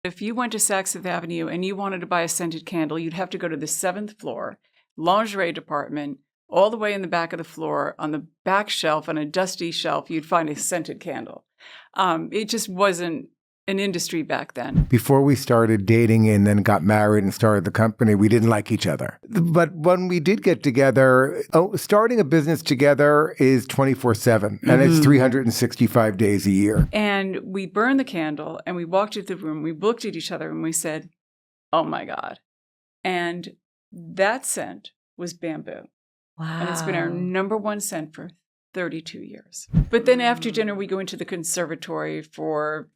If you went to Saks Fifth Avenue and you wanted to buy a scented candle, you'd have to go to the 7th floor, lingerie department, all the way in the back of the floor. On the back shelf, on a dusty shelf, you'd find a scented candle. It just wasn't an industry back then. Before we started dating and then got married and started the company, we didn't like each other. But when we did get together, starting a business together is 24/7, and it's 365 days a year. And we burned the candle and we walked into the room, we looked at each other and we said, oh my God. And that scent was bamboo. Wow. And it's been our number one scent for 32 years. But then after dinner, we go into the conservatory for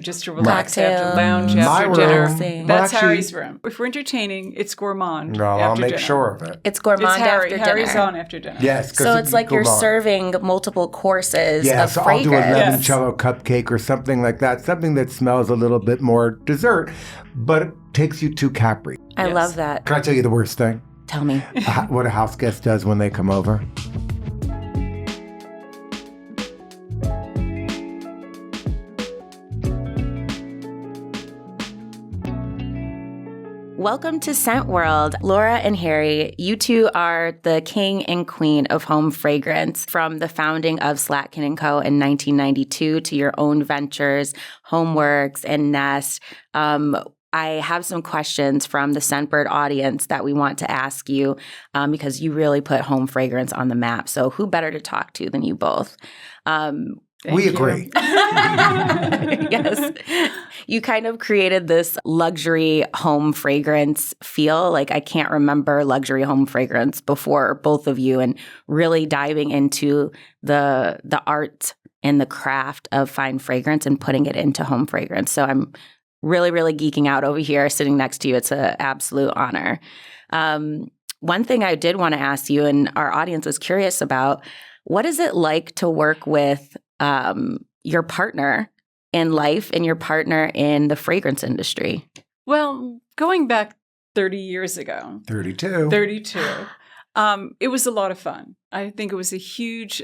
just to relax after lounge after dinner. That's Harry's room. If we're entertaining, it's gourmand. No, I'll make sure of it. It's gourmand after dinner. Harry's on after dinner. Yes. So it's like you're serving multiple courses of so fragrance. I'll do a limoncello cupcake or something like that. Something that smells a little bit more dessert, but it takes you to Capri. I love that. Can I tell you the worst thing? Tell me. What a house guest does when they come over. Welcome to Scent World. Laura and Harry, you two are the king and queen of home fragrance. From the founding of Slatkin Co. in 1992 to your own ventures, Homeworx and Nest. I have some questions from the Scentbird audience that we want to ask you because you really put home fragrance on the map. So who better to talk to than you both? We agree. Yes. You kind of created this luxury home fragrance feel. Like I can't remember luxury home fragrance before both of you, and really diving into the art and the craft of fine fragrance and putting it into home fragrance. So I'm really, really geeking out over here sitting next to you. It's an absolute honor. One thing I did want to ask you, and our audience was curious about, what is it like to work with your partner in life and your partner in the fragrance industry? Well, going back 30 years ago. 32. It was a lot of fun. I think it was a huge,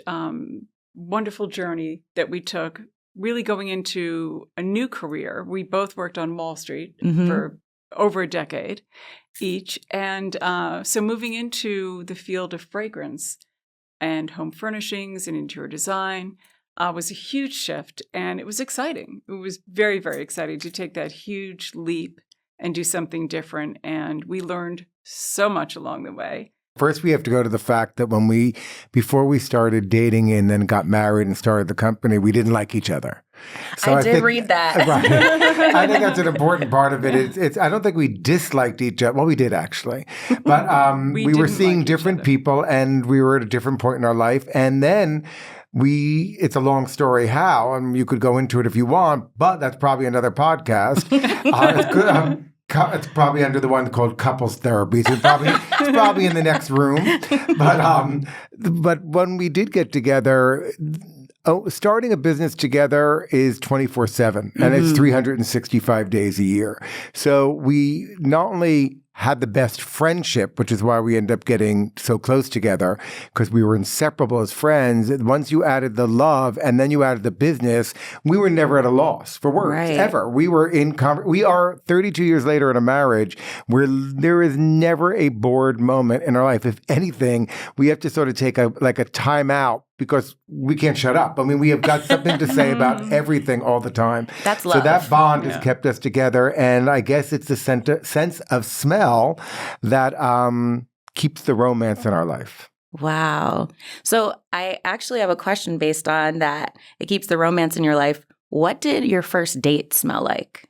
wonderful journey that we took, really going into a new career. We both worked on Wall Street for over a decade each. And so moving into the field of fragrance and home furnishings and interior design was a huge shift, and it was exciting. It was very, very exciting to take that huge leap and do something different, and we learned so much along the way. First, we have to go to the fact that before we started dating and then got married and started the company, we didn't like each other. So I did read that. Right. I think that's an important part of it. It's I don't think we disliked each other. Well, we did actually. But we were seeing different people, and we were at a different point in our life. And then it's a long story how, and you could go into it if you want, but that's probably another podcast. It's probably under the one called couples therapy. So it's probably in the next room. But when we did get together, starting a business together is 24/7, and it's 365 days a year. So we not only had the best friendship, which is why we ended up getting so close together, because we were inseparable as friends. Once you added the love and then you added the business, we were never at a loss for words, ever. We were we are 32 years later in a marriage where there is never a bored moment in our life. If anything, we have to sort of take a time out, because we can't shut up. I mean, we have got something to say about everything all the time. That's love. So that bond has kept us together. And I guess it's the sense of smell that keeps the romance in our life. Wow. So I actually have a question based on that. It keeps the romance in your life. What did your first date smell like?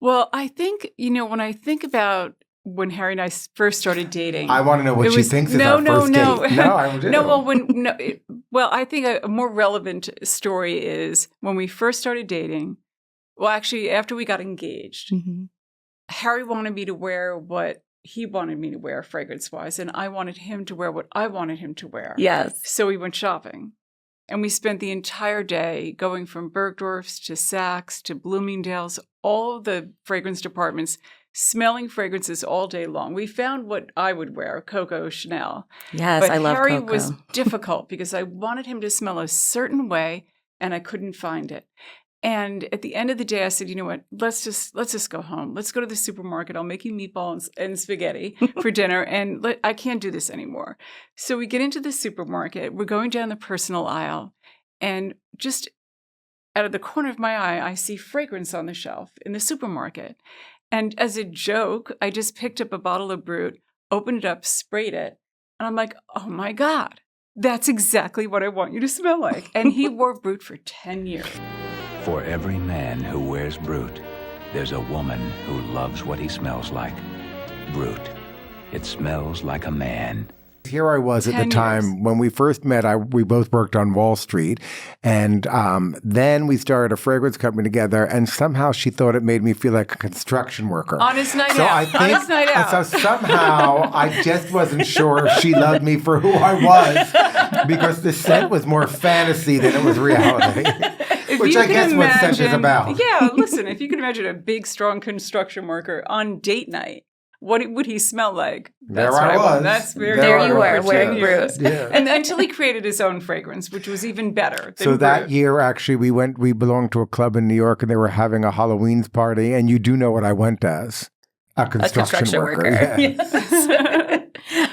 Well, I think, when I think about when Harry and I first started dating, I want to know what she thinks is our first date. No, I do. Well, I think a more relevant story is when we first started dating. Well, actually, after we got engaged, Harry wanted me to wear what he wanted me to wear fragrance-wise, and I wanted him to wear what I wanted him to wear. Yes. So we went shopping, and we spent the entire day going from Bergdorf's to Saks to Bloomingdale's, all the fragrance departments, smelling fragrances all day long. We found what I would wear, Coco, Chanel. Yes, but I love Harry Coco. was difficult because I wanted him to smell a certain way and I couldn't find it. And at the end of the day, I said, you know what, let's just go home. Let's go to the supermarket. I'll make you meatballs and spaghetti for dinner. And I can't do this anymore. So we get into the supermarket. We're going down the personal aisle. And just out of the corner of my eye, I see fragrance on the shelf in the supermarket. And as a joke, I just picked up a bottle of Brut, opened it up, sprayed it. And I'm like, oh my God, that's exactly what I want you to smell like. And he wore Brut for 10 years. For every man who wears Brut, there's a woman who loves what he smells like. Brut. It smells like a man. Here I was at the time when we first met. We both worked on Wall Street, and then we started a fragrance company together. And somehow she thought it made me feel like a construction worker. Honest night out. Honest night out. So somehow I just wasn't sure if she loved me for who I was, because the scent was more fantasy than it was reality. Which I guess what scent is about. Yeah, listen, if you can imagine a big, strong construction worker on date night, what would he smell like? That's there I was. That's very there you were, wearing Brut. Yeah. And until he created his own fragrance, which was even better. So that year, actually, we belonged to a club in New York, and they were having a Halloween's party. And you do know what I went as? A construction worker. Yes.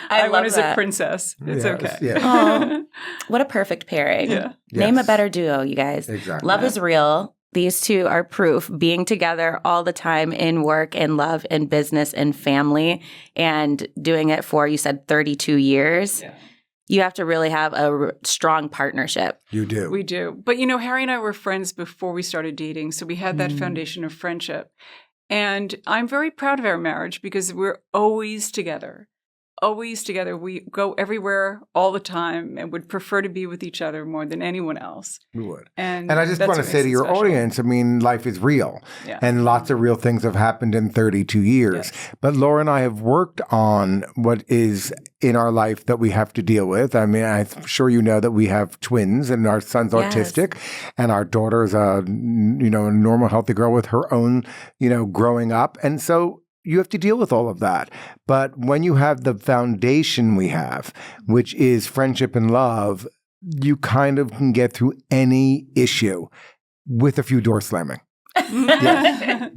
I went as that. a princess. It's okay. Yeah. Oh, what a perfect pairing. Yeah. Name a better duo, you guys. Exactly. Love is real. These two are proof, being together all the time in work and love and business and family, and doing it for, you said, 32 years. Yeah. You have to really have a strong partnership. You do. We do. But, Harry and I were friends before we started dating, so we had that foundation of friendship. And I'm very proud of our marriage because we're always together. Always together. We go everywhere all the time and would prefer to be with each other more than anyone else. We would. And I just want to say to your audience, I mean, life is real. Yeah. And lots of real things have happened in 32 years. Yes. But Laura and I have worked on what is in our life that we have to deal with. I mean, I'm sure you know that we have twins, and our son's autistic, and our daughter is a normal, healthy girl with her own, growing up. And so you have to deal with all of that. But when you have the foundation we have, which is friendship and love, you kind of can get through any issue with a few doors slamming. Yes.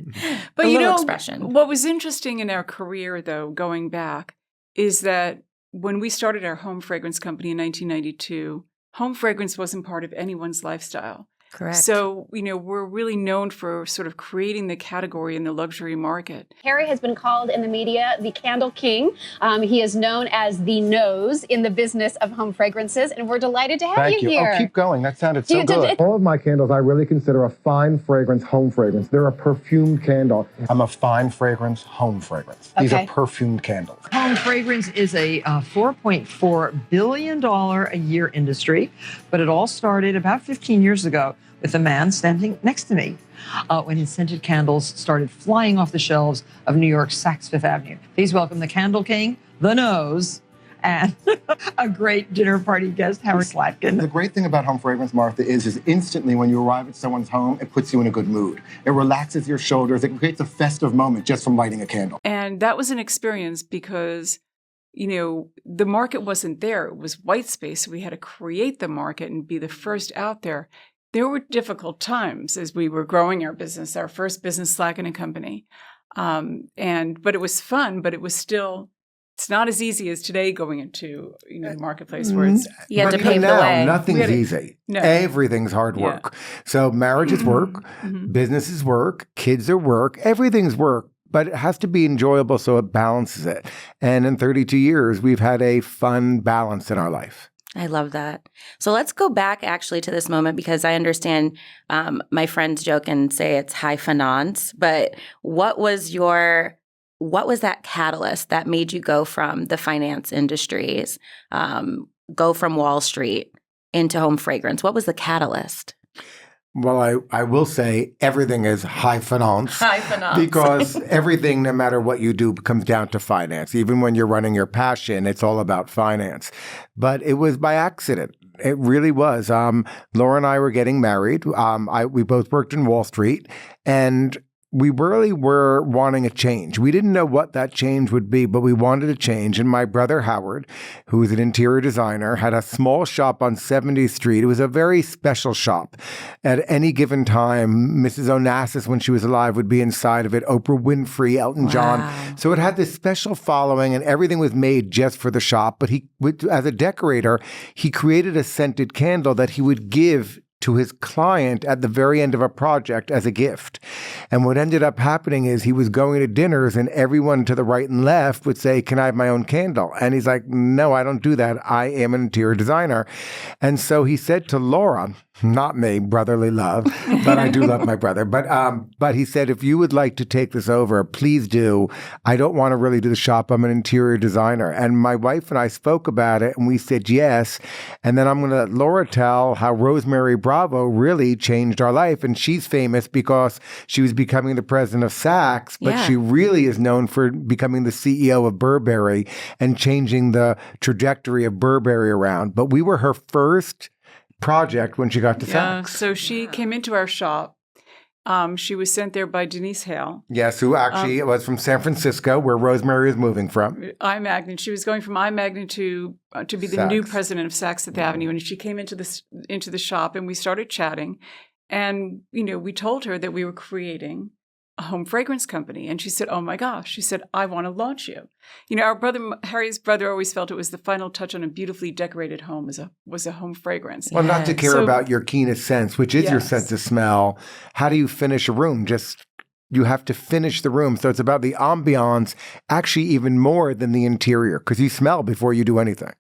But expression. What was interesting in our career, though, going back, is that when we started our home fragrance company in 1992, home fragrance wasn't part of anyone's lifestyle. Correct. So, we're really known for sort of creating the category in the luxury market. Harry has been called in the media the Candle King. He is known as the nose in the business of home fragrances, and we're delighted to have you here. Oh, keep going. That sounded so good. All of my candles I really consider a fine fragrance home fragrance. They're a perfumed candle. I'm a fine fragrance home fragrance. These are perfumed candles. Home fragrance is a $4.4 billion a year industry, but it all started about 15 years ago with a man standing next to me when his scented candles started flying off the shelves of New York's Saks Fifth Avenue. Please welcome the Candle King, the Nose, and a great dinner party guest, Howard Slatkin. The great thing about home fragrance, Martha, is instantly when you arrive at someone's home, it puts you in a good mood. It relaxes your shoulders. It creates a festive moment just from lighting a candle. And that was an experience because, the market wasn't there. It was white space. So we had to create the market and be the first out there. There were difficult times as we were growing our business, our first business, Slatkin Company. But it was fun, but it was still, it's not as easy as today going into, the marketplace where it's... You had to pave the now, way. Nothing's easy. No. Everything's hard work. So marriage is work, business is work, kids are work, everything's work. But it has to be enjoyable so it balances it. And in 32 years, we've had a fun balance in our life. I love that. So let's go back actually to this moment, because I understand my friends joke and say it's high finance, but what was that catalyst that made you go from the finance industries, go from Wall Street into home fragrance? What was the catalyst? Well, I will say everything is high finance. High finance. Because everything, no matter what you do, comes down to finance. Even when you're running your passion, it's all about finance. But it was by accident. It really was. Laura and I were getting married. We both worked in Wall Street. And we really were wanting a change. We didn't know what that change would be, but we wanted a change. And my brother Howard, who was an interior designer, had a small shop on 70th Street. It was a very special shop. At any given time, Mrs. Onassis, when she was alive, would be inside of it. Oprah Winfrey, Elton John. So it had this special following, and everything was made just for the shop. But he, as a decorator, he created a scented candle that he would give to his client at the very end of a project as a gift. And what ended up happening is he was going to dinners and everyone to the right and left would say, "Can I have my own candle?" And he's like, "No, I don't do that. I am an interior designer." And so he said to Laura, not me, brotherly love, but I do love my brother. But he said, "If you would like to take this over, please do. I don't want to really do the shop. I'm an interior designer." And my wife and I spoke about it and we said yes. And then I'm going to let Laura tell how Rosemary Bravo really changed our life. And she's famous because she was becoming the president of Saks, but she really is known for becoming the CEO of Burberry and changing the trajectory of Burberry around. But we were her first project when she got to Saks. So she came into our shop. She was sent there by Denise Hale. Yes, who actually was from San Francisco, where Rosemary is moving from. iMagnin. She was going from iMagnin to be the new president of Saks Fifth Avenue. And she came into the shop and we started chatting. And, we told her that we were creating a home fragrance company. And she said, "Oh my gosh." She said, "I want to launch you." Our brother, Harry's brother, always felt it was the final touch on a beautifully decorated home was a home fragrance. Well, not to care about your keenest sense, which is your sense of smell. How do you finish a room? You have to finish the room. So it's about the ambiance, actually even more than the interior, because you smell before you do anything.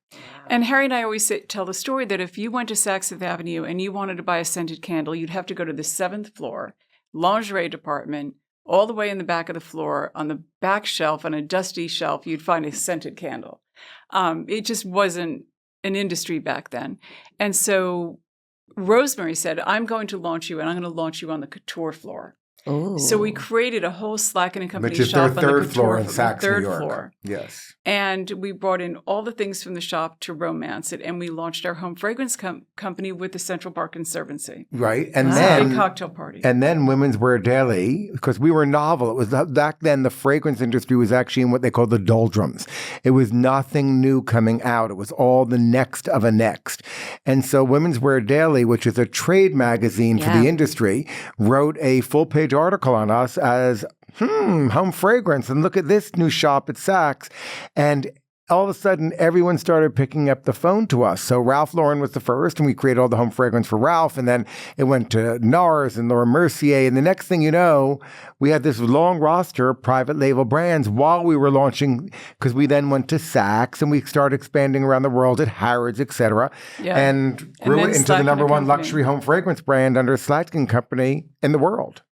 And Harry and I always tell the story that if you went to Saks Fifth Avenue and you wanted to buy a scented candle, you'd have to go to the 7th floor, lingerie department, all the way in the back of the floor, on the back shelf, on a dusty shelf, you'd find a scented candle. It just wasn't an industry back then. And so Rosemary said, "I'm going to launch you, and I'm going to launch you on the couture floor." Ooh. So we created a whole Slatkin & Company shop on the third floor in Saks, third New York. floor. Yes. And we brought in all the things from the shop to romance it, and we launched our home fragrance company with the Central Park Conservancy. Right, and then a big cocktail party. And then Women's Wear Daily, because we were novel. It was back then the fragrance industry was actually in what they call the doldrums. It was nothing new coming out. It was all the next of a next. And so Women's Wear Daily, which is a trade magazine for the industry, wrote a full-page article on us as home fragrance, and look at this new shop at Saks. And all of a sudden, everyone started picking up the phone to us. So Ralph Lauren was the first, and we created all the home fragrance for Ralph. And then it went to NARS and Laura Mercier. And the next thing you know, we had this long roster of private label brands while we were launching, because we then went to Saks and we started expanding around the world at Harrods, et cetera, and grew it into the number one luxury home fragrance brand under Slatkin Company in the world.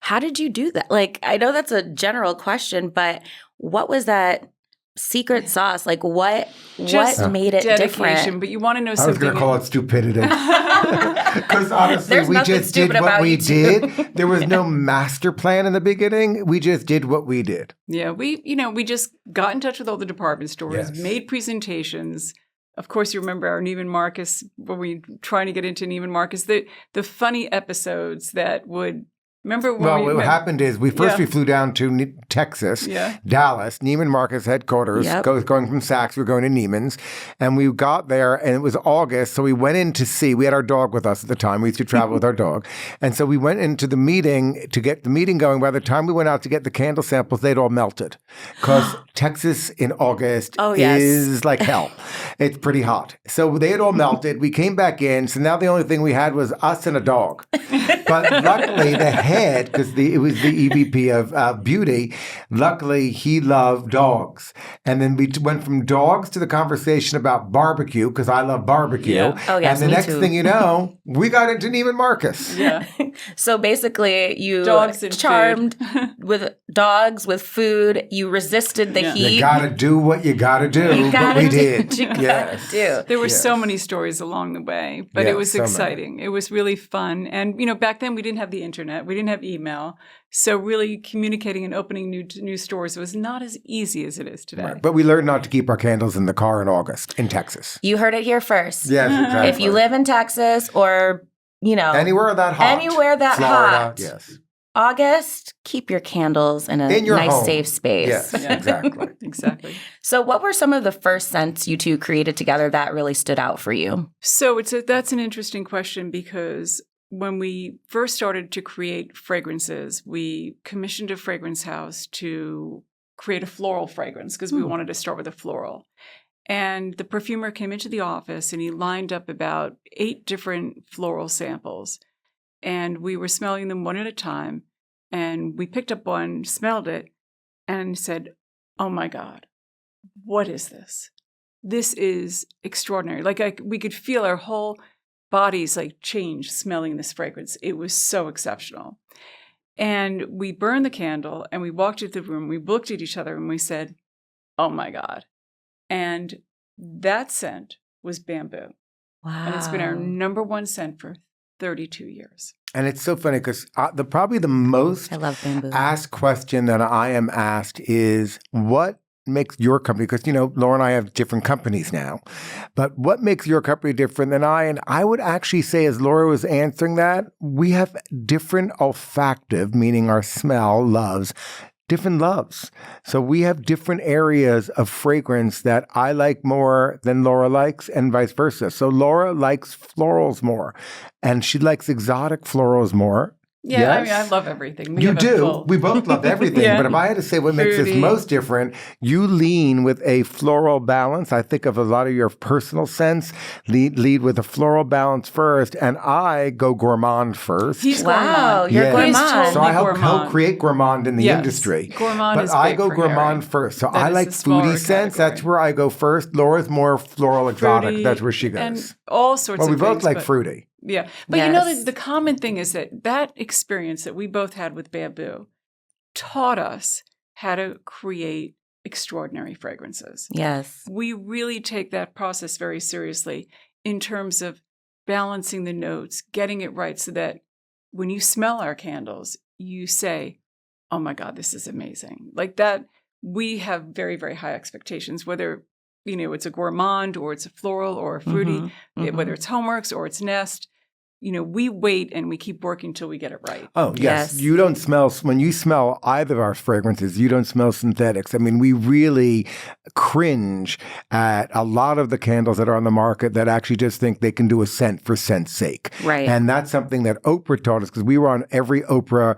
How did you do that? Like, I know that's a general question, but what was that secret sauce? Like, what made it different? But you want to know something. I was going to call it stupidity. Because honestly, we just did what we did. There was no master plan in the beginning. We just did what we did. Yeah, we just got in touch with all the department stores, made presentations. Of course, you remember our Neiman Marcus, when we were trying to get into Neiman Marcus, the funny episodes that would... Remember when what happened is we flew down to Texas, Dallas, Neiman Marcus headquarters, going from Saks, we were going to Neiman's, and we got there, and it was August, so we went in to see, we had our dog with us at the time, we used to travel with our dog, and so we went into the meeting to get the meeting going. By the time we went out to get the candle samples, they'd all melted, because Texas in August is like hell. It's pretty hot. So they had all melted, we came back in, so now the only thing we had was us and a dog. But luckily, the head, because it was the EVP of beauty, luckily he loved dogs. And then we went from dogs to the conversation about barbecue, because I love barbecue. Yeah. Oh, yes, and the next thing you know, we got into Neiman Marcus. Yeah. So basically, you charmed with dogs, with food. You resisted the heat. You got to do what you got to do, but we did. There were so many stories along the way, but it was exciting. It was really fun. And, back then we didn't have the internet. We didn't have email. So really communicating and opening new stores was not as easy as it is today. Right. But we learned not to keep our candles in the car in August in Texas. You heard it here first. Yes, exactly. If you live in Texas or, anywhere that hot. Florida, yes. August, keep your candles in a nice, home. safe space. Yes, exactly. Exactly. So what were some of the first scents you two created together that really stood out for you? So that's an interesting question because when we first started to create fragrances, we commissioned a fragrance house to create a floral fragrance because we wanted to start with a floral. And the perfumer came into the office and he lined up about 8 different floral samples. And we were smelling them one at a time. And we picked up one, smelled it, and said, oh my God, what is this? This is extraordinary. Like we could feel our whole bodies like change smelling this fragrance. It was so exceptional. And we burned the candle and we walked into the room. We looked at each other and we said, oh my God. And that scent was bamboo. Wow. And it's been our number 1 scent for 32 years. And it's so funny because probably the most I love bamboo. asked question that I am asked is, what makes your company, because, Laura and I have different companies now, but what makes your company different than I? And I would actually say, as Laura was answering that, we have different olfactive, meaning our smell, different loves. So we have different areas of fragrance that I like more than Laura likes and vice versa. So Laura likes florals more and she likes exotic florals more. Yeah, yes. I mean, I love everything. You do. We both love everything. Yeah. But if I had to say what makes this most different, you lean with a floral balance. I think of a lot of your personal scents. Lead with a floral balance first, and I go gourmand first. He's wow, gourmand. you're Yeah. gourmand. Totally So I help gourmand. create gourmand in the Yes. industry. Gourmand but is I big go for gourmand Harry. first. So That I is like the smaller foodie scents. category. That's where I go first. Laura's more floral exotic. Fruity That's where she goes. and all sorts Well, of we both things, like but- fruity. Yeah. But Yes. the common thing is that experience that we both had with bamboo taught us how to create extraordinary fragrances. Yes. We really take that process very seriously in terms of balancing the notes, getting it right so that when you smell our candles, you say, oh my God, this is amazing. Like that, we have very, very high expectations, whether it's a gourmand or it's a floral or a fruity, whether it's Homeworx or it's Nest. We wait and we keep working till we get it right. Oh, yes. You don't smell, when you smell either of our fragrances, you don't smell synthetics. I mean, we really cringe at a lot of the candles that are on the market that actually just think they can do a scent for scent's sake. Right. And that's something that Oprah taught us because we were on every Oprah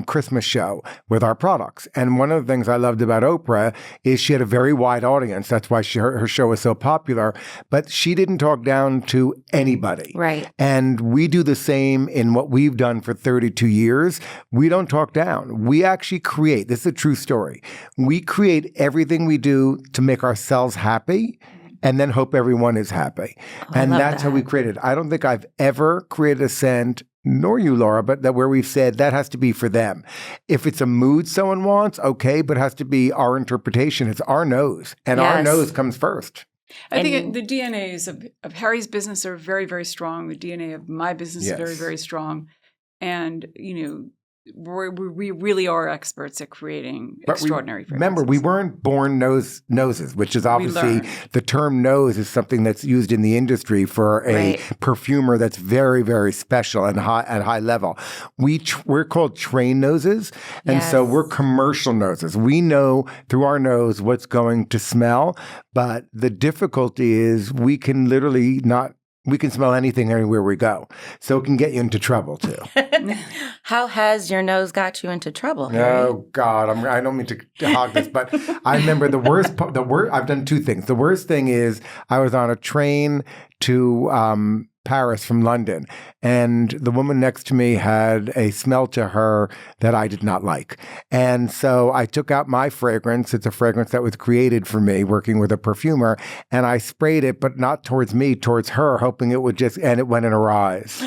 Christmas show with our products. And one of the things I loved about Oprah is she had a very wide audience. That's why her show was so popular. But she didn't talk down to anybody. Right. And we do the same in what we've done for 32 years. We don't talk down. We actually create. This is a true story. We create everything we do to make ourselves happy and then hope everyone is happy. And that's how we created. I don't think I've ever created a scent, nor you, Laura, but that where we've said that has to be for them. If it's a mood someone wants, okay, but it has to be our interpretation. It's our nose, and our nose comes first. I think the DNAs of Harry's business are very, very strong. The DNA of my business is very, very strong. And, we really are experts at creating extraordinary fragrances. Remember, we weren't born noses, which is obviously the term nose is something that's used in the industry for a perfumer that's very, very special and high level. We're called trained noses, and so we're commercial noses. We know through our nose what's going to smell, but the difficulty is we can smell anything anywhere we go. So it can get you into trouble too. How has your nose got you into trouble, Harry? Oh God, I don't mean to hog this, but I remember the worst. I've done 2 things. The worst thing is I was on a train to Paris from London, and the woman next to me had a smell to her that I did not like. And so I took out my fragrance. It's a fragrance that was created for me working with a perfumer, and I sprayed it, but not towards me, towards her, hoping it would and it went in her eyes.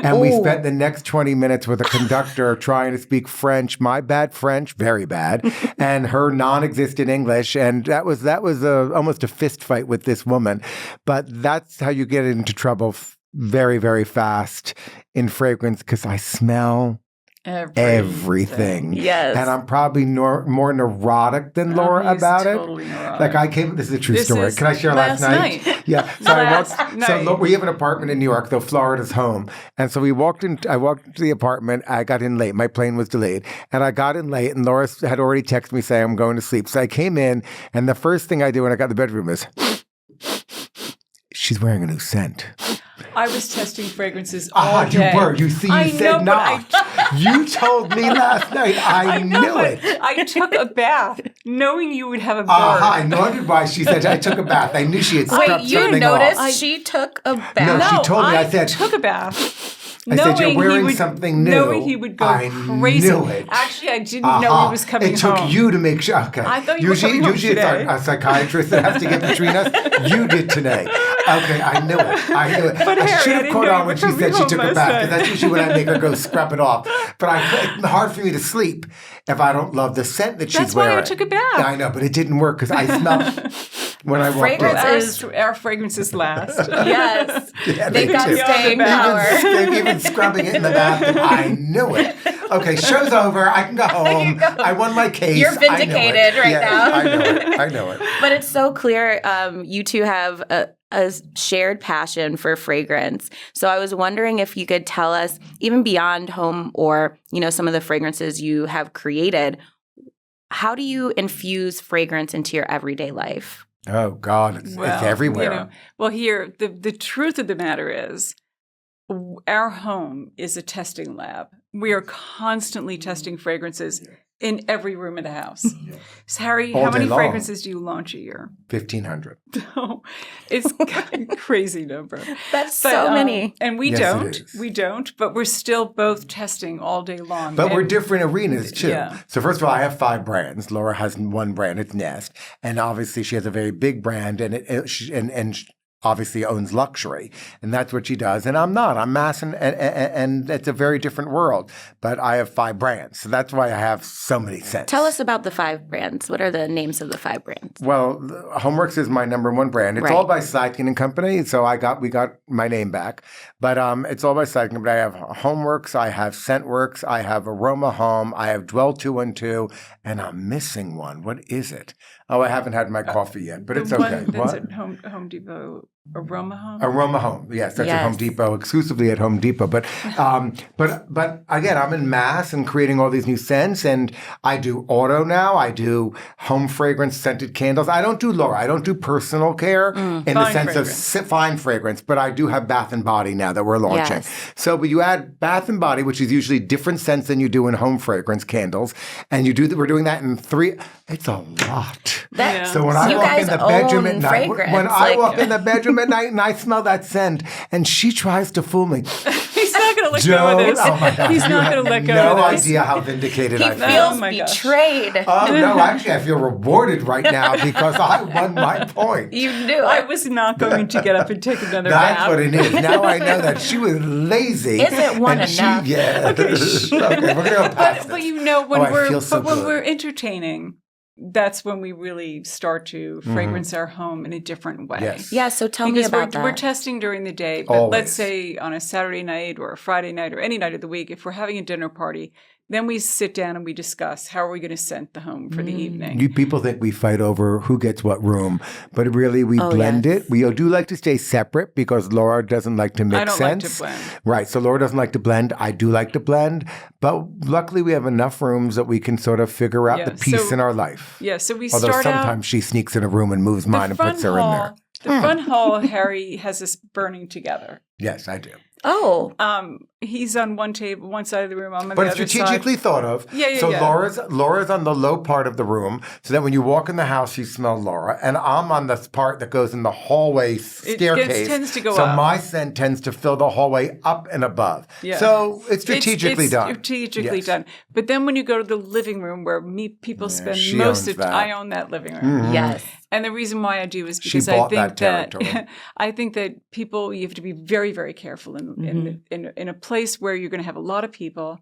And we spent the next 20 minutes with a conductor trying to speak French, my bad French, very bad, and her non-existent English. And that was almost a fist fight with this woman. But that's how you get into trouble very, very fast in fragrance because I smell everything. Yes. And I'm probably more neurotic than Laura he's about totally it. Neurotic. Like this is a true story. is Can I share last night? Yeah. So we have an apartment in New York, though Florida's home. And so I walked into the apartment. I got in late. My plane was delayed. And I got in late, and Laura had already texted me saying I'm going to sleep. So I came in, and the first thing I do when I got in the bedroom is, she's wearing a new scent. I was testing fragrances all day. You were. You said not. You told me last night. I knew it. I took a bath knowing you would have a bird. I wondered why she said I took a bath. I knew she had scrubbed something off. Wait, you noticed she took a bath? No, she told me. I said, took a bath. I said, you're wearing something new. Knowing he would go crazy. I knew it. Actually, I didn't know he was coming home. It took you to make sure. Okay. I thought you were coming home Usually today. it's a psychiatrist that has to get between us. You did today. Okay, I knew it. But I Harry, should have caught on when she said she took a bath, because that's usually when I make her go scrub it off. But it's hard for me to sleep if I don't love the scent that she's wearing. That's why I took a bath. I know, but it didn't work because I smelled when I walked in. Our fragrances last. Yes. Yeah, they got staying power. Even scrubbing it in the bathroom. I knew it. Okay, show's over. I can go home. I won my case. You're vindicated now. I know it. But it's so clear you two have a shared passion for fragrance. So I was wondering if you could tell us, even beyond home or, some of the fragrances you have created, how do you infuse fragrance into your everyday life? Oh, God, it's everywhere. Here, the truth of the matter is, our home is a testing lab. We are constantly testing fragrances in every room of the house. So, Harry, how many fragrances do you launch a year? 1,500. No, it's a crazy number. That's so many. And we don't, but we're still both testing all day long. But we're different arenas, too. Yeah. So first of all, I have 5 brands. Laura has one brand, it's Nest. And obviously she has a very big brand, and obviously owns luxury, and that's what she does. And I'm not. I'm mass, and it's a very different world. But I have 5 brands, so that's why I have so many scents. Tell us about the 5 brands. What are the names of the 5 brands? Well, Homeworx is my number 1 brand. It's all by Slatkin Co. So we got my name back, but it's all by Slatkin. But I have Homeworx, I have Scentworx, I have Aroma Home, I have Dwell 212, and I'm missing one. What is it? Oh, I haven't had my coffee yet, but it's okay. That's at Home Depot. Aroma Home? Aroma Home, yes, that's at Home Depot, exclusively at Home Depot. But again, I'm in mass and creating all these new scents, and I do auto now. I do home fragrance scented candles. I don't do Laura. I don't do personal care in the sense of fine fragrance, but I do have Bath and Body now that we're launching. Yes. So, but you add Bath and Body, which is usually different scents than you do in home fragrance candles, and we're doing that in 3. It's a lot. So when I walk in the bedroom at night, walk in the bedroom at night and I smell that scent, and she tries to fool me. He's not going to let go of this. Oh my God. He's not going to let go no of this. idea how vindicated I feel. He feels betrayed. Oh, no, actually, I feel rewarded right now because I won my point. You knew it. I was not going to get up and take another bath. That's what it is. Now I know that she was lazy. Isn't one enough? Okay, we're going to go past But this. when we're entertaining, that's when we really start to fragrance our home in a different way. Yes. Yeah, so tell me about that. We're testing during the day, but let's say on a Saturday night or a Friday night or any night of the week, if we're having a dinner party, then we sit down and we discuss how are we going to scent the home for the evening. You people think we fight over who gets what room, but really we blend it. We do like to stay separate because Laura doesn't like to mix scents. I don't like to blend. Right, so Laura doesn't like to blend. I do like to blend, but luckily we have enough rooms that we can sort of figure out the peace in our life. Yeah, so we Although start sometimes she sneaks in a room and moves mine and puts her in there. The front hall, Harry has us burning together. Yes, I do. Oh. He's on one table, one side of the room. I'm on but the it's other strategically side. Thought of. So Laura's on the low part of the room, so that when you walk in the house, you smell Laura. And I'm on the part that goes in the hallway staircase. It tends to go up. So my scent tends to fill the hallway up and above. Yeah. So it's strategically done. Strategically done. But then when you go to the living room where people spend most of the time, I own that living room. Mm-hmm. Yes. And the reason why I do is because I think that people, you have to be very, very careful in a place where you're going to have a lot of people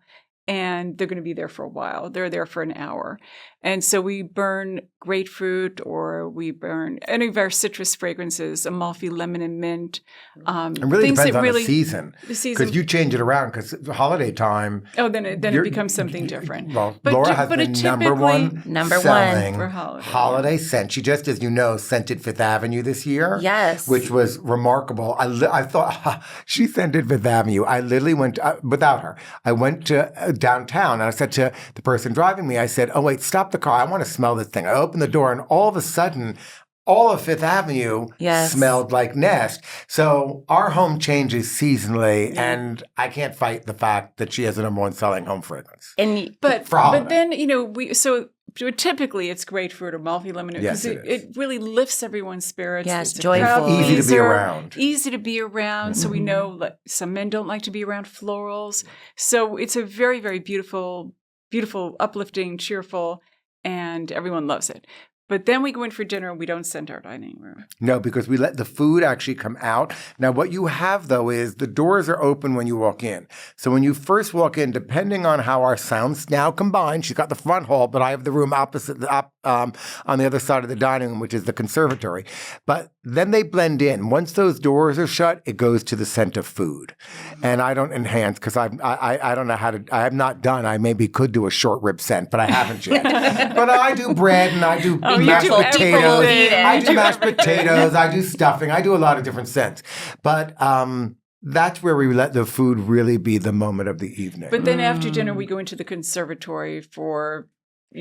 and they're going to be there for a while. They're there for an hour. And so we burn grapefruit, or we burn any of our citrus fragrances, Amalfi lemon and mint. It really things depends that on really, the season. Because you change it around, because holiday time. Oh, then it becomes something different. Well, Laura has the number one selling for holiday scent. She just, as you know, scented Fifth Avenue this year. Yes. Which was remarkable. I thought, she scented Fifth Avenue. I literally went, without her, I went to downtown, and I said to the person driving me, I said, oh, wait, stop the car. I want to smell this thing. I opened the door, and all of a sudden, all of Fifth Avenue smelled like Nest. So our home changes seasonally, and I can't fight the fact that she has the number one selling home fragrance. But then, typically it's grapefruit or Amalfi lemon, because it really lifts everyone's spirits. Yes, it's joyful. Easy to be around. Easy to be around. So we know that some men don't like to be around florals. So it's a very, very beautiful, uplifting, cheerful, and everyone loves it. But then we go in for dinner and we don't scent our dining room. No, because we let the food actually come out. Now, what you have, though, is the doors are open when you walk in. So when you first walk in, depending on how our sounds now combine, she's got the front hall, but I have the room opposite, on the other side of the dining room, which is the conservatory. But then they blend in. Once those doors are shut, it goes to the scent of food. And I don't enhance, because I don't know how to, I have not done, I maybe could do a short rib scent, but I haven't yet. But I do bread, and I do mashed potatoes. I do mashed potatoes. I do stuffing. I do a lot of different scents. But that's where we let the food really be the moment of the evening. But then after dinner, we go into the conservatory for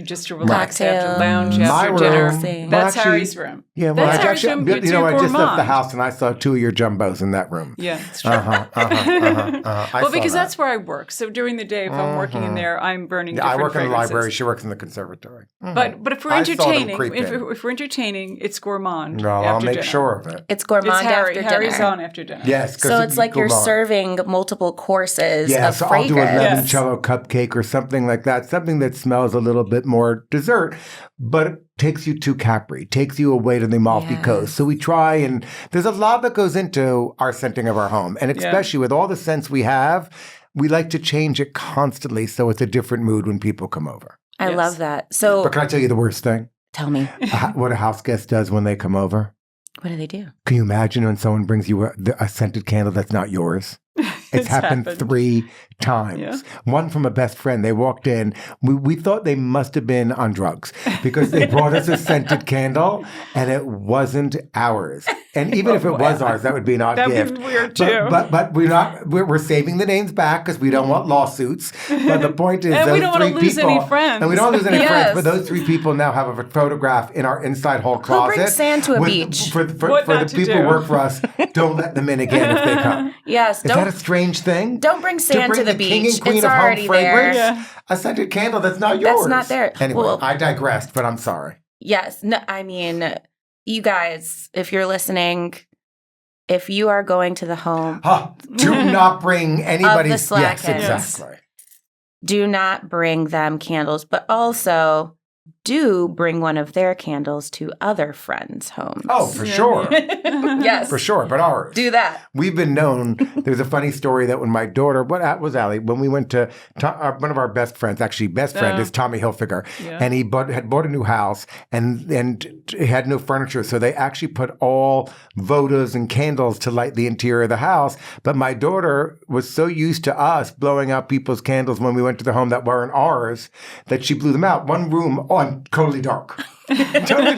just to relax after lounge after dinner. That's Harry's room. Yeah, well, that's Harry's room. You know, I just left the house and I saw 2 of your jumbos in that room. Yeah, it's true. Well, because that's where I work. So during the day, if I'm working in there, I'm burning different I work in the fragrances. library. She works in the conservatory. But if we're entertaining, if we're entertaining, it's gourmand. No, I'll make sure of it. It's gourmand after dinner. Harry's on after dinner. Yes, so it's like you're serving multiple courses of so fragrance. I'll do a limoncello cupcake or something like that. Something that smells a little bit more dessert. But it takes you to Capri, takes you away to the Amalfi Coast. So we try, and there's a lot that goes into our scenting of our home. And especially with all the scents we have, we like to change it constantly so it's a different mood when people come over. I love that. So, but can I tell you the worst thing? Tell me. What a house guest does when they come over? What do they do? Can you imagine when someone brings you a scented candle that's not yours? It's happened 3 times. Yeah. One from a best friend. They walked in. We thought they must have been on drugs because they brought us a scented candle and it wasn't ours. And even if it was ours, that would be an odd gift. That'd be weird too. But we're saving the names back because we don't want lawsuits. But the point is, and we don't want to lose any friends. And we don't lose any friends. But those 3 people now have a photograph in our inside hall closet. Who brings sand to a beach? For the people who work for us, don't let them in again if they come. Yes. Is that a strange thing? Don't bring sand to the beach. King and queen it's of already home fragrance, there. Yeah. A scented candle that's not yours. That's not there. Anyway, I digressed, but I'm sorry. Yes. No, I mean, you guys, if you're listening, if you are going to the home, do not bring anybody's. Of the Slatkin. Yes, exactly. Do not bring them candles, but also do bring one of their candles to other friends' homes. Oh, for sure. Yes. For sure, but ours. Do that. We've been known. There's a funny story that when my daughter, what was Allie, when we went to one of our best friends, actually best friend is Tommy Hilfiger, and he had bought a new house and he had no furniture, so they actually put all votives and candles to light the interior of the house, but my daughter was so used to us blowing out people's candles when we went to the home that weren't ours that she blew them out. One room on totally dark. Totally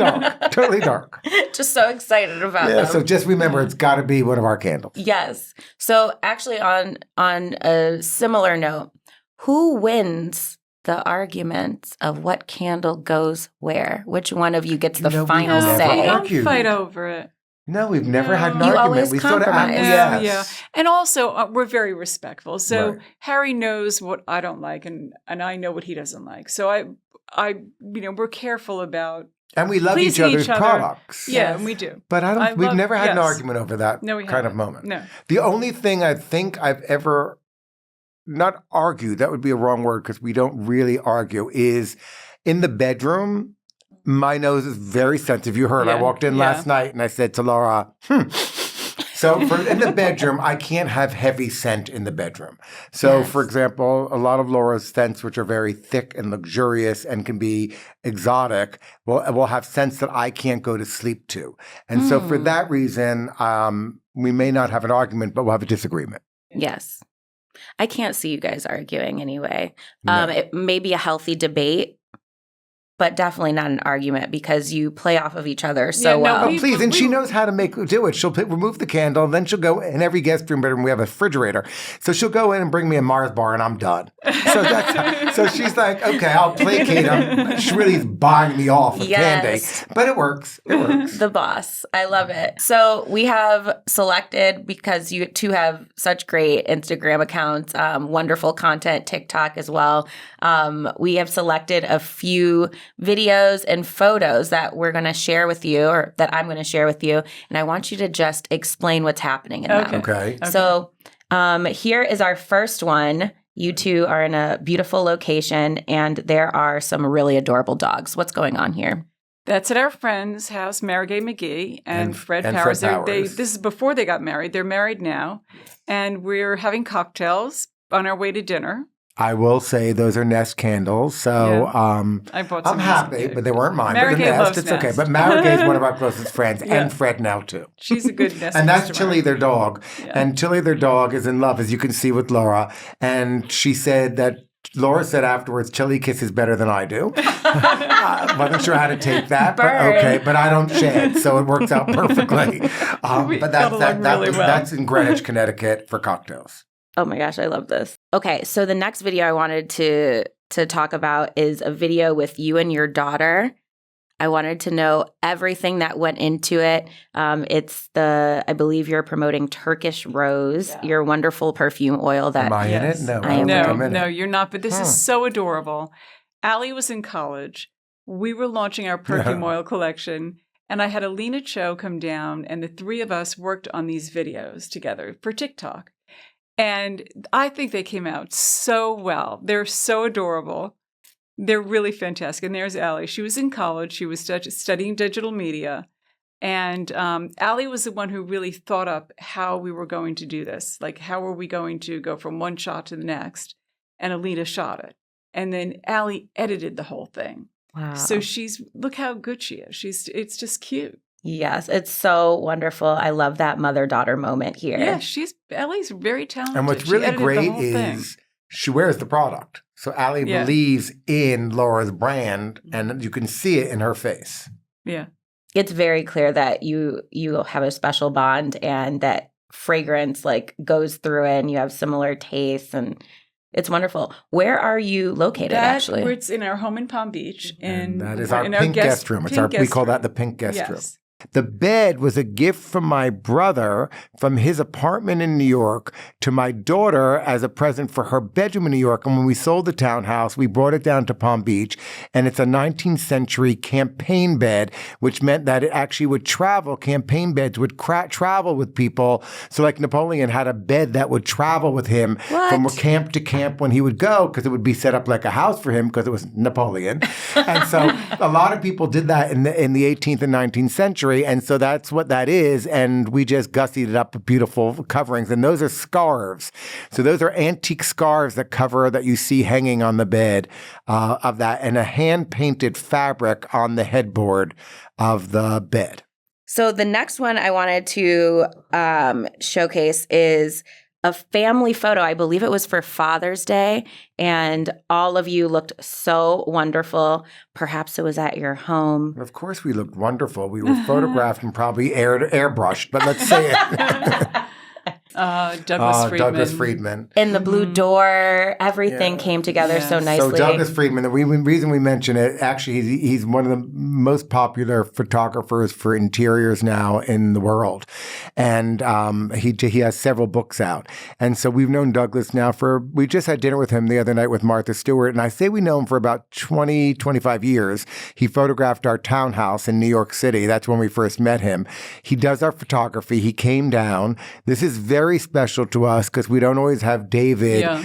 dark. Just so excited about them. So just remember, it's got to be one of our candles. Yes. So actually on a similar note, who wins the arguments of what candle goes where? Which one of you gets the final say? Don't fight over it. No, we've never had an you argument. Always we compromise. Yeah. And also, we're very respectful. So Harry knows what I don't like, and I know what he doesn't like. So we're careful about. And we love each other's products. Yeah, and we do. But we've never had an argument over that kind of moment. No. The only thing I think I've ever not argued, that would be a wrong word because we don't really argue, is in the bedroom. My nose is very sensitive. You heard I walked in last night and I said to Laura, So in the bedroom, I can't have heavy scent in the bedroom. So for example, a lot of Laura's scents, which are very thick and luxurious and can be exotic, will have scents that I can't go to sleep to. And so for that reason, we may not have an argument, but we'll have a disagreement. Yes. I can't see you guys arguing anyway. No. It may be a healthy debate, but definitely not an argument because you play off of each other so well. Oh, please. And she knows how to do it. She'll remove the candle, and then she'll go in every guest room bedroom. We have a refrigerator. So she'll go in and bring me a Mars bar, and I'm done. So she's like, okay, I'll placate him. She really is buying me off with candy. But it works. It works. The boss. I love it. So we have selected, because you two have such great Instagram accounts, wonderful content, TikTok as well. We have selected a few videos and photos that we're going to share with you, or that I'm going to share with you. And I want you to just explain what's happening in them. Okay. So here is our first one. You two are in a beautiful location, and there are some really adorable dogs. What's going on here? That's at our friend's house, Marigay McGee and Fred and Powers. Fred Powers. This is before they got married. They're married now. And we're having cocktails on our way to dinner. I will say those are Nest candles, so I bought some I'm happy, but they weren't mine. But Marigay loves it's Nest. okay. But Marigay is one of our closest friends, and Fred now too. She's a good Nest And that's customer. Chili, their dog. Yeah. And Chili, their dog, is in love, as you can see with Laura. And she said that Laura said afterwards, Chili kisses better than I do. Wasn't sure how to take that, but okay. But I don't shed, so it works out perfectly. But that's in Greenwich, Connecticut for cocktails. Oh my gosh, I love this. Okay, so the next video I wanted to talk about is a video with you and your daughter. I wanted to know everything that went into it. It's I believe you're promoting Turkish Rose, your wonderful perfume oil. Am I in it? No, No, you're not. But this is so adorable. Allie was in college. We were launching our perfume oil collection, and I had Alina Cho come down, and the three of us worked on these videos together for TikTok. And I think they came out so well. They're so adorable. They're really fantastic. And there's Allie. She was in college. She was studying digital media. And Allie was the one who really thought up how we were going to do this. Like, how were we going to go from one shot to the next? And Alina shot it. And then Allie edited the whole thing. Wow. So look how good she is. It's just cute. Yes, it's so wonderful. I love that mother-daughter moment here. Yeah, Allie's very talented. And what's really great is she wears the product. So Allie believes in Laura's brand, and you can see it in her face. Yeah. It's very clear that you have a special bond, and that fragrance goes through it, and you have similar tastes, and it's wonderful. Where are you located, actually? It's in our home in Palm Beach. And that is our pink guest room. We call that the pink guest room. The bed was a gift from my brother from his apartment in New York to my daughter as a present for her bedroom in New York. And when we sold the townhouse, we brought it down to Palm Beach. And it's a 19th century campaign bed, which meant that it actually would travel. Campaign beds would travel with people. So like Napoleon had a bed that would travel with him from camp to camp when he would go, because it would be set up like a house for him because it was Napoleon. And so a lot of people did that in the 18th and 19th century. And so that's what that is. And we just gussied it up with beautiful coverings. And those are scarves. So those are antique scarves that you see hanging on the bed of that, and a hand-painted fabric on the headboard of the bed. So the next one I wanted to showcase is a family photo. I believe it was for Father's Day, and all of you looked so wonderful. Perhaps it was at your home. Of course we looked wonderful. We were photographed and probably airbrushed, but let's say it. Douglas Friedman. In the blue door, everything came together so nicely. So Douglas Friedman, the reason we mention it, actually, he's one of the most popular photographers for interiors now in the world. And he has several books out. And so we've known Douglas now we just had dinner with him the other night with Martha Stewart. And I say we know him for about 20, 25 years. He photographed our townhouse in New York City. That's when we first met him. He does our photography. He came down. This is very special to us because we don't always have David. Yeah.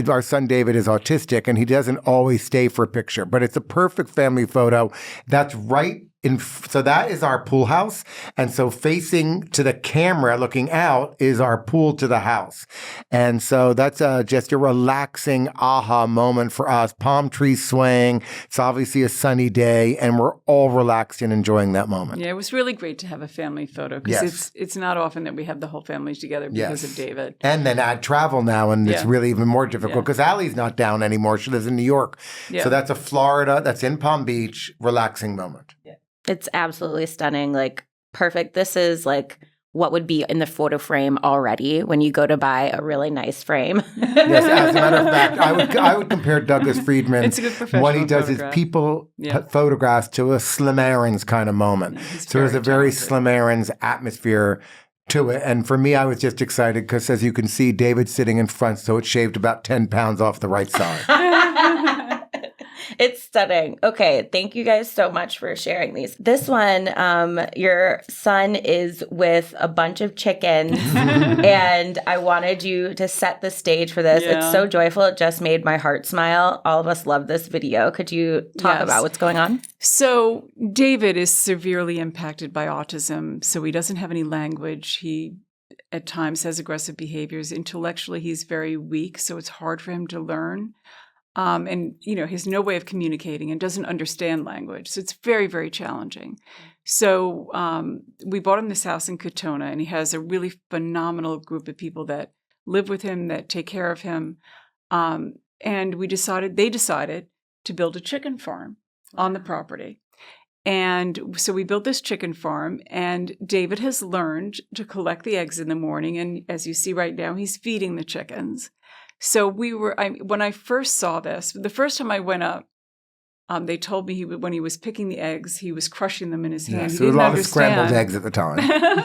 Our son David is autistic, and he doesn't always stay for a picture. But it's a perfect family photo. That's right so that is our pool house. And so facing to the camera, looking out, is our pool to the house. And so that's just a relaxing aha moment for us. Palm trees swaying. It's obviously a sunny day, and we're all relaxed and enjoying that moment. Yeah, it was really great to have a family photo because it's not often that we have the whole family together because of David. And then add travel now, and it's really even more difficult because Allie's not down anymore. She lives in New York. Yeah. So that's a Florida, that's in Palm Beach, relaxing moment. Yeah. It's absolutely stunning, like perfect. This is like what would be in the photo frame already when you go to buy a really nice frame. Yes, as a matter of fact, I would compare Douglas Friedman, it's a good professional what he does photograph. is people photographs to a Slim Aarons kind of moment. So there's a very Slim Aarons atmosphere to it. And for me, I was just excited because, as you can see, David's sitting in front, so it shaved about 10 pounds off the right side. It's stunning. Okay, thank you guys so much for sharing these. This one, your son is with a bunch of chickens, and I wanted you to set the stage for this. It's so joyful. It just made my heart smile. All of us love this video. Could you talk about what's going on? So David is severely impacted by autism, so he doesn't have any language. He at times has aggressive behaviors. Intellectually, he's very weak, so it's hard for him to learn. And, he has no way of communicating and doesn't understand language. So it's very, very challenging. So we bought him this house in Katona, and he has a really phenomenal group of people that live with him, that take care of him. And they decided to build a chicken farm on the property. And so we built this chicken farm, and David has learned to collect the eggs in the morning. And as you see right now, he's feeding the chickens. So when I first saw this, the first time I went up, they told me when he was picking the eggs, he was crushing them in his hand. So there were a lot of scrambled eggs at the time.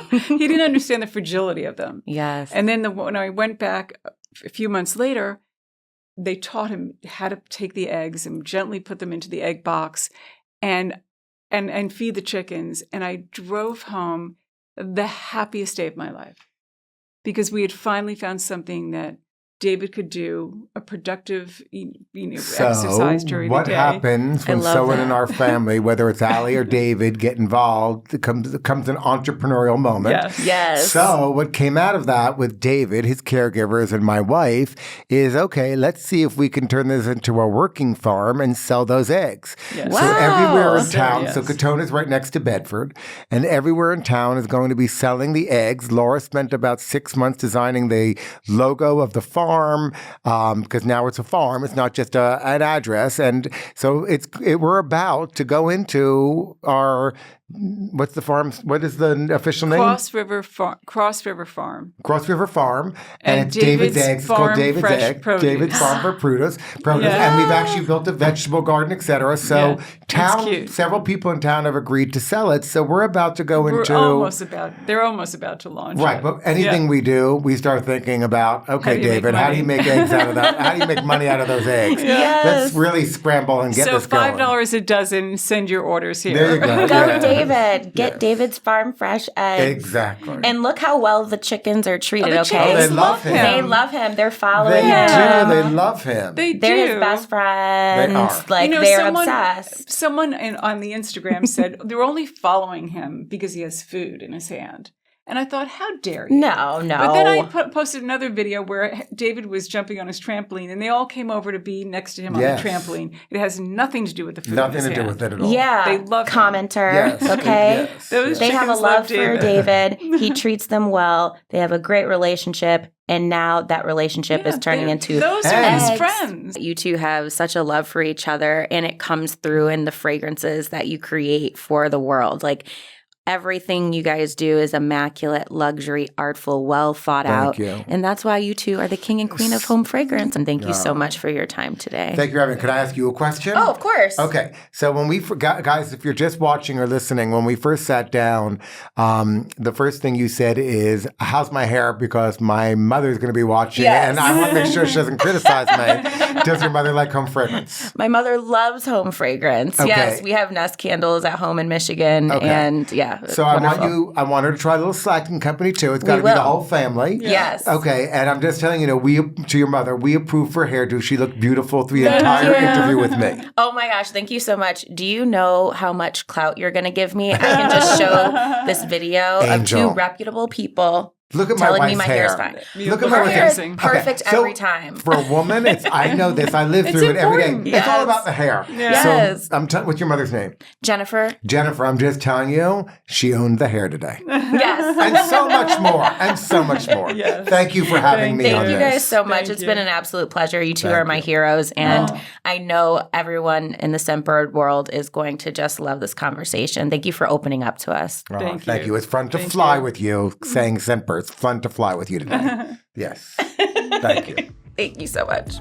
He didn't understand the fragility of them. Yes. And then when I went back a few months later, they taught him how to take the eggs and gently put them into the egg box and feed the chickens. And I drove home the happiest day of my life because we had finally found something that David could do, a productive exercise during the day. What happens when someone in our family, whether it's Allie or David, get involved, it comes an entrepreneurial moment. Yes. So what came out of that with David, his caregivers, and my wife is, okay, let's see if we can turn this into a working farm and sell those eggs. Yes. Wow. So everywhere in town, so Katona is right next to Bedford, and everywhere in town is going to be selling the eggs. Laura spent about 6 months designing the logo of the farm, because now it's a farm. It's not just an address. And so we're about to go into our, what's the farm? What is the official name? Cross River Farm. Cross River Farm. And it's David's Eggs. It's called David's Egg. Produce. David's Farm for Produce. And we've actually built a vegetable garden, etc. So several people in town have agreed to sell it. So we're about to go into. They're almost about to launch. Right. But anything we do, we start thinking about, okay, David, how do you make eggs out of that? How do you make money out of those eggs? Let's really scramble and get this going. So $5 a dozen, send your orders here. There you go. Go, David. Get David's farm fresh eggs. Exactly. And look how well the chickens are treated, the okay? They love him. They love him. They're following They him. do. They love him. They're his best friends. They are. Like, they're obsessed. Someone on the Instagram said they're only following him because he has food in his hand. And I thought, how dare you? No. But then I posted another video where David was jumping on his trampoline, and they all came over to be next to him on the trampoline. It has nothing to do with the food. Nothing to do with it at all. Yeah. They love commenter. Yes. Okay. Yes. They have a love for David. He treats them well. They have a great relationship. And now that relationship is turning into those are his friends. You two have such a love for each other, and it comes through in the fragrances that you create for the world. Like, everything you guys do is immaculate, luxury, artful, well thought out. Thank you. And that's why you two are the king and queen of home fragrance. And thank you so much for your time today. Thank you, Evan. Could I ask you a question? Oh, of course. Okay. So when guys, if you're just watching or listening, when we first sat down, the first thing you said is, how's my hair? Because my mother's going to be watching and I want to make sure she doesn't criticize me. Does your mother like home fragrance? My mother loves home fragrance. Okay. Yes. We have Nest candles at home in Michigan. Okay. And Yeah. So wonderful. I want her to try a little Slatkin Company too. It's got to be the whole family. Yes. Okay, and I'm just telling you, to your mother, we approve for hairdo. She looked beautiful through the entire interview with me. Oh my gosh, thank you so much. Do you know how much clout you're going to give me? I can just show this video Angel. of 2 reputable people Look at my telling wife's me my hair. hair is fine. Look at my Her wife's hair is hair. perfect Okay, so every time. For a woman, I know this. I live through it every day. important. It's all about the hair. Yes. So what's your mother's name? Jennifer. Jennifer, I'm just telling you, she owned the hair today. Yes. And so much more. And so much more. Yes. Thank you for having me on Thank you this. guys so much. Thank It's you. been an absolute pleasure. You two are my heroes. And I know everyone in the Scentbird world is going to just love this conversation. Thank you for opening up to us. Oh, Thank you. It's fun to Thank fly you. with you, saying Scentbird. It's fun to fly with you today. Yes. Thank you. Thank you so much.